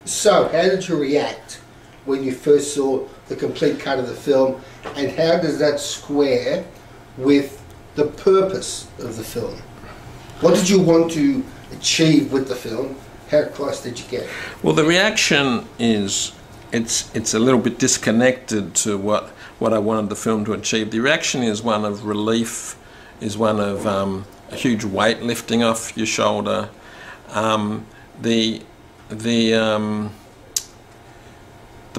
So, how did you react when you first saw the complete cut of the film, and how does that square with the purpose of the film? What did you want to achieve with the film? How close did you get? Well, the reaction is, it's a little bit disconnected to what I wanted the film to achieve. The reaction is one of relief, is one of a huge weight lifting off your shoulder. The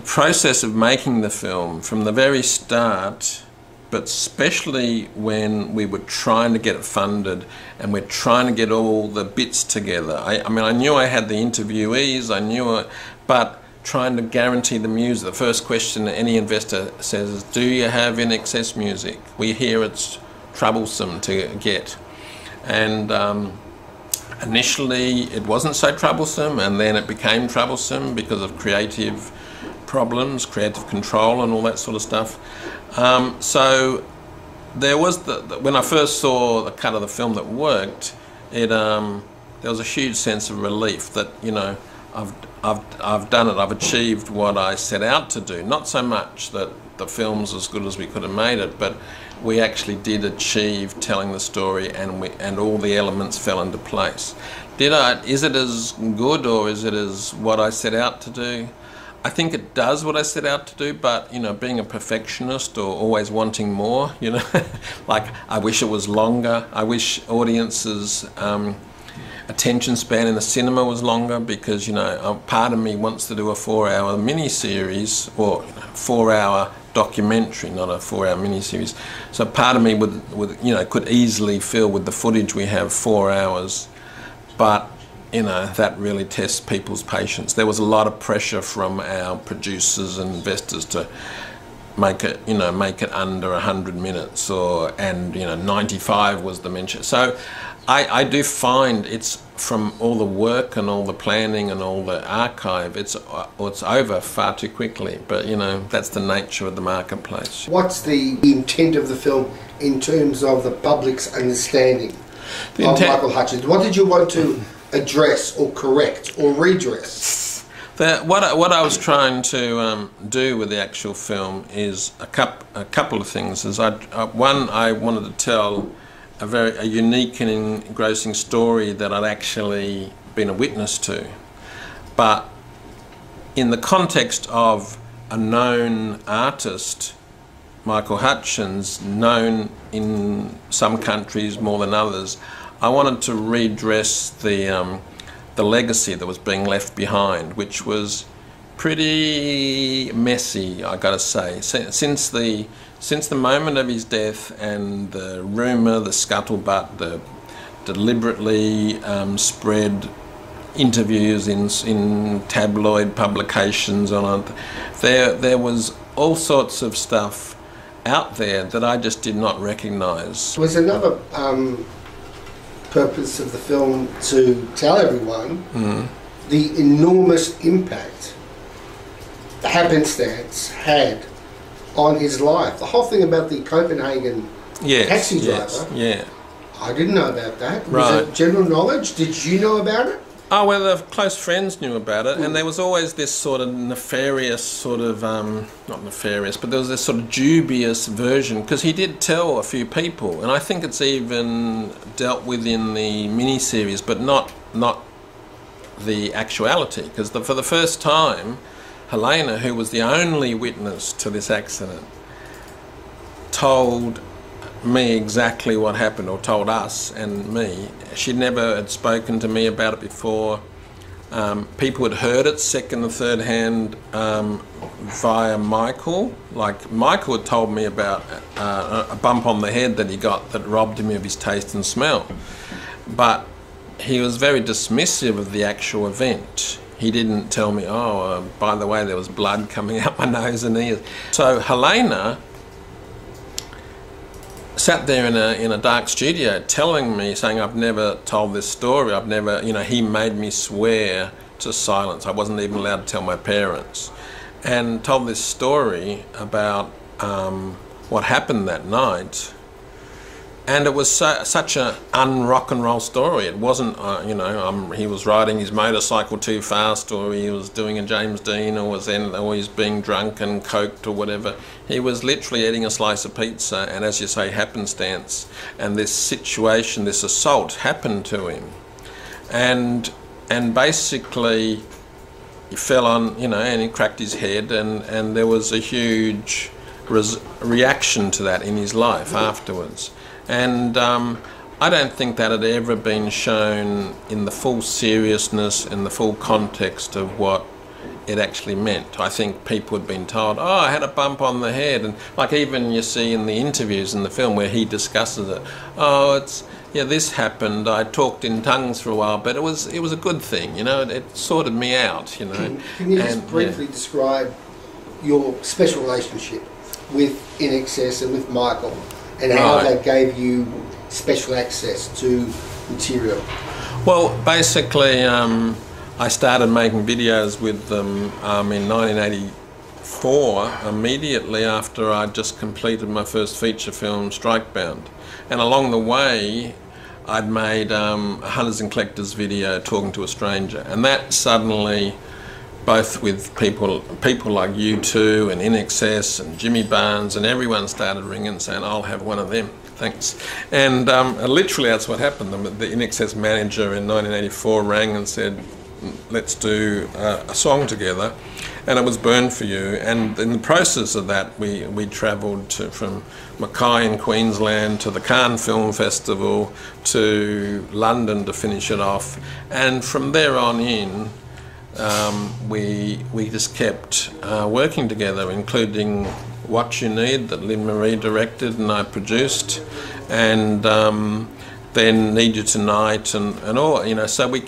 process of making the film from the very start, but especially when we were trying to get it funded and we're trying to get all the bits together. I mean, I knew I had the interviewees, I knew it, but trying to guarantee the music. The first question that any investor says is, do you have in excess music? We hear it's troublesome to get. And initially it wasn't so troublesome, and then it became troublesome because of creative problems, creative control and all that sort of stuff. So there was when I first saw the cut of the film that worked, there was a huge sense of relief that, you know, I've done it, I've achieved what I set out to do. Not so much that the film's as good as we could have made it, but we actually did achieve telling the story, and all the elements fell into place. Is it as good, or is it as what I set out to do? I think it does what I set out to do, but, you know, being a perfectionist or always wanting more, you know, like I wish it was longer. I wish audiences' attention span in the cinema was longer, because, you know, part of me wants to do a 4-hour mini-series, or 4-hour documentary, not a 4-hour mini-series. So part of me would, you know, could easily fill with the footage we have 4 hours, but, you know, that really tests people's patience. There was a lot of pressure from our producers and investors to make it, you know, make it under 100 minutes, and you know, 95 was the mention. So I do find it's, from all the work and all the planning and all the archive, it's over far too quickly. But, you know, that's the nature of the marketplace. What's the intent of the film in terms of the public's understanding of Michael Hutchence? What did you want to address or correct or redress? What I was trying to do with the actual film is a couple of things. One, I wanted to tell a unique and engrossing story that I'd actually been a witness to, but in the context of a known artist, Michael Hutchence, known in some countries more than others. I wanted to redress the legacy that was being left behind, which was pretty messy, I gotta say. Since the moment of his death, and the rumour, the scuttlebutt, the deliberately spread interviews in tabloid publications on it, there was all sorts of stuff out there that I just did not recognise. Was another purpose of the film to tell everyone the enormous impact the happenstance had on his life. The whole thing about the Copenhagen taxi driver, I didn't know about that. Right. Was it general knowledge? Did you know about it? Oh, well, the close friends knew about it, and there was always this sort of nefarious sort of, not nefarious, but there was this sort of dubious version, because he did tell a few people, and I think it's even dealt with in the mini-series, but not the actuality, because for the first time, Helena, who was the only witness to this accident, told me exactly what happened, or told us and me. She never had spoken to me about it before. People had heard it second and third hand via Michael. Like, Michael had told me about a bump on the head that he got that robbed him of his taste and smell. But he was very dismissive of the actual event. He didn't tell me, oh, by the way, there was blood coming out my nose and ears. So Helena sat there in a dark studio telling me, saying, I've never told this story, I've never, you know, he made me swear to silence. I wasn't even allowed to tell my parents. And told this story about what happened that night. And it was such a un-rock and roll story. It wasn't, you know, he was riding his motorcycle too fast, or he was doing a James Dean, or he's being drunk and coked or whatever. He was literally eating a slice of pizza, and as you say, happenstance. And this situation, this assault, happened to him, and basically he fell on, you know, and he cracked his head, and there was a huge reaction to that in his life afterwards. And I don't think that had ever been shown in the full seriousness and the full context of what it actually meant. I think people had been told, oh, I had a bump on the head, and like even you see in the interviews in the film where he discusses it, oh, yeah, this happened, I talked in tongues for a while, but it was a good thing, you know, it sorted me out, you know. Can you just briefly describe your special relationship with In Excess and with Michael, and how that gave you special access to material? Well, basically, I started making videos with them in 1984, immediately after I'd just completed my first feature film, Strikebound. And along the way, I'd made a Hunters and Collectors video, Talking to a Stranger. And that suddenly, both with people like U2 and In Excess and Jimmy Barnes, and everyone started ringing and saying, I'll have one of them, thanks. And literally that's what happened. The In Excess manager in 1984 rang and said, let's do a song together, and it was Burn For You. And in the process of that, we travelled from Mackay in Queensland to the Cannes Film Festival to London to finish it off, and from there on in, we just kept working together, including What You Need, that Lynn Marie directed and I produced, and then Need You Tonight, and all, you know. So you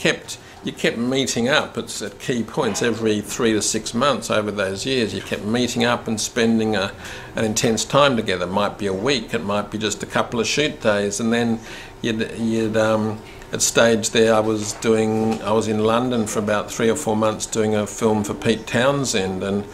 kept meeting up. It's at key points every 3 to 6 months over those years. You kept meeting up and spending an intense time together. It might be a week, it might be just a couple of shoot days, and then you'd at stage there, I was in London for about 3 or 4 months doing a film for Pete Townsend, and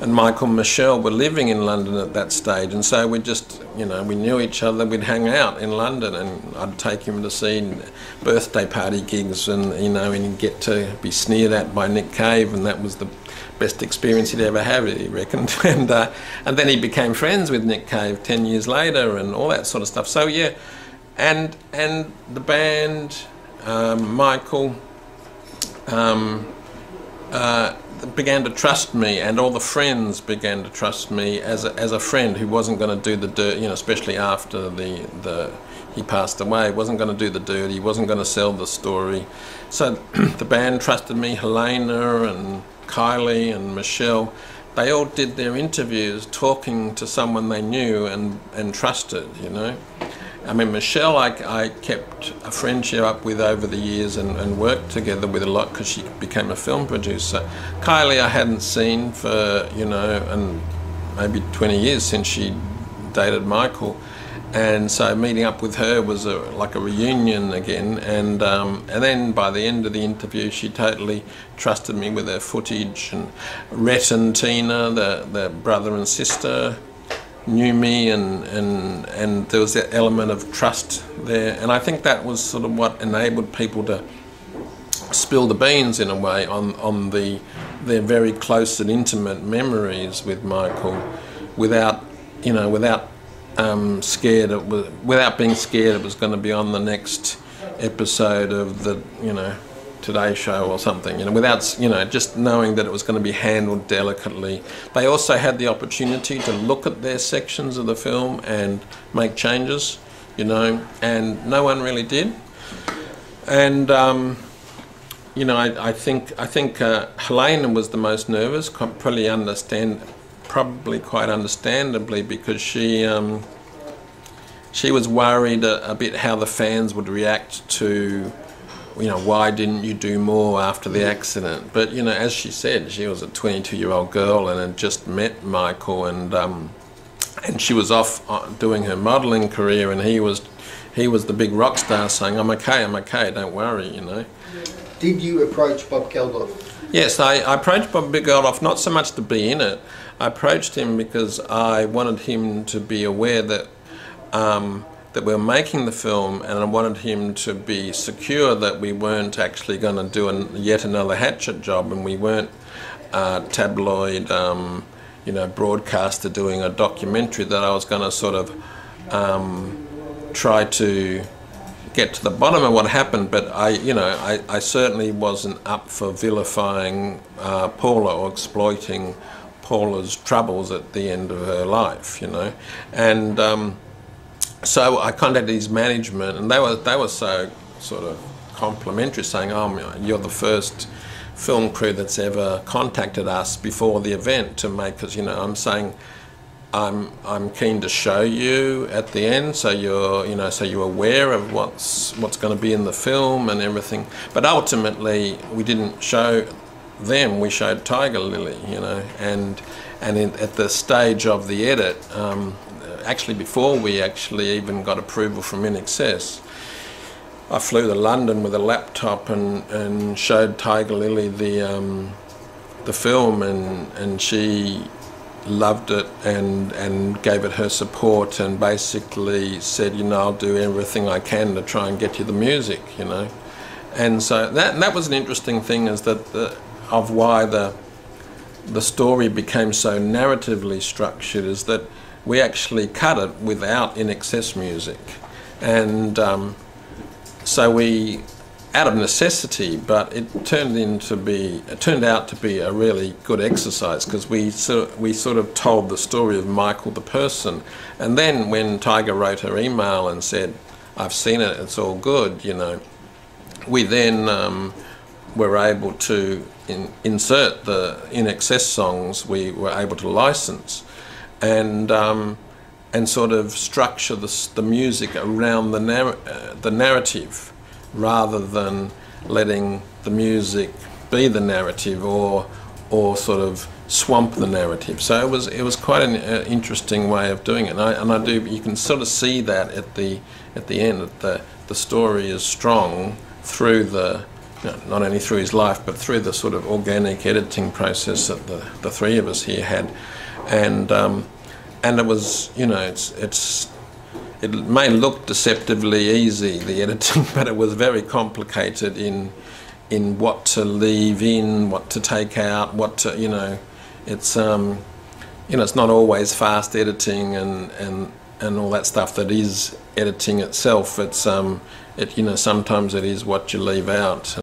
Michael and Michelle were living in London at that stage, and so we just, you know, we knew each other. We'd hang out in London, and I'd take him to see birthday party gigs, and you know, and he'd get to be sneered at by Nick Cave, and that was the best experience he'd ever had, he reckoned. And then he became friends with Nick Cave 10 years later, and all that sort of stuff. So yeah. And the band, Michael, began to trust me, and all the friends began to trust me as a friend who wasn't going to do the dirt, you know, especially after he passed away. Wasn't going to do the dirty, wasn't going to sell the story. So the band trusted me. Helena and Kylie and Michelle, they all did their interviews talking to someone they knew and trusted, you know. I mean, Michelle, I kept a friendship up with over the years and worked together with a lot because she became a film producer. Kylie I hadn't seen for, you know, and maybe 20 years since she dated Michael. And so meeting up with her was like a reunion again. And then by the end of the interview, she totally trusted me with her footage. And Rhett and Tina, the brother and sister, knew me, and there was that element of trust there, and I think that was sort of what enabled people to spill the beans in a way on their very close and intimate memories with Michael, without being scared it was going to be on the next episode of the, you know, Today Show or something, you know, without, you know, just knowing that it was going to be handled delicately. They also had the opportunity to look at their sections of the film and make changes, you know, and no one really did. And you know, I think Helena was the most nervous, probably quite understandably, because she was worried a bit how the fans would react to, you know, why didn't you do more after the accident? But, you know, as she said, she was a 22-year-old girl and had just met Michael, and she was off doing her modelling career, and he was the big rock star saying, I'm okay, don't worry, you know. Did you approach Bob Geldof? Yes, I approached Bob Geldof not so much to be in it. I approached him because I wanted him to be aware that that we were making the film, and I wanted him to be secure that we weren't actually going to do yet another hatchet job, and we weren't tabloid, broadcaster doing a documentary, that I was going to sort of try to get to the bottom of what happened. But I certainly wasn't up for vilifying Paula or exploiting Paula's troubles at the end of her life, and so I contacted his management, and they were so sort of complimentary, saying, "Oh, you're the first film crew that's ever contacted us before the event to make us." I'm saying, I'm keen to show you at the end, so you're aware of what's going to be in the film and everything. But ultimately, we didn't show them. We showed Tiger Lily, and at the stage of the edit. Actually, before we actually even got approval from INXS, I flew to London with a laptop and showed Tiger Lily the film, and she loved it and gave it her support, and basically said, I'll do everything I can to try and get you the music, And so that was an interesting thing, is that of why the story became so narratively structured, is that we actually cut it without INXS music, and so we, out of necessity, but it turned out to be a really good exercise, because we sort of told the story of Michael the person, and then when Tiger wrote her email and said, "I've seen it, it's all good," we then were able to insert the INXS songs we were able to license, and sort of structure the music around the narrative, rather than letting the music be the narrative or sort of swamp the narrative. So it was quite an interesting way of doing it, and you can sort of see that at the end, that the story is strong through not only through his life, but through the sort of organic editing process that the three of us here had, and it was, it may look deceptively easy, the editing, but it was very complicated in what to leave in, what to take out, what to, it's it's not always fast editing and all that stuff that is editing itself. It's sometimes it is what you leave out.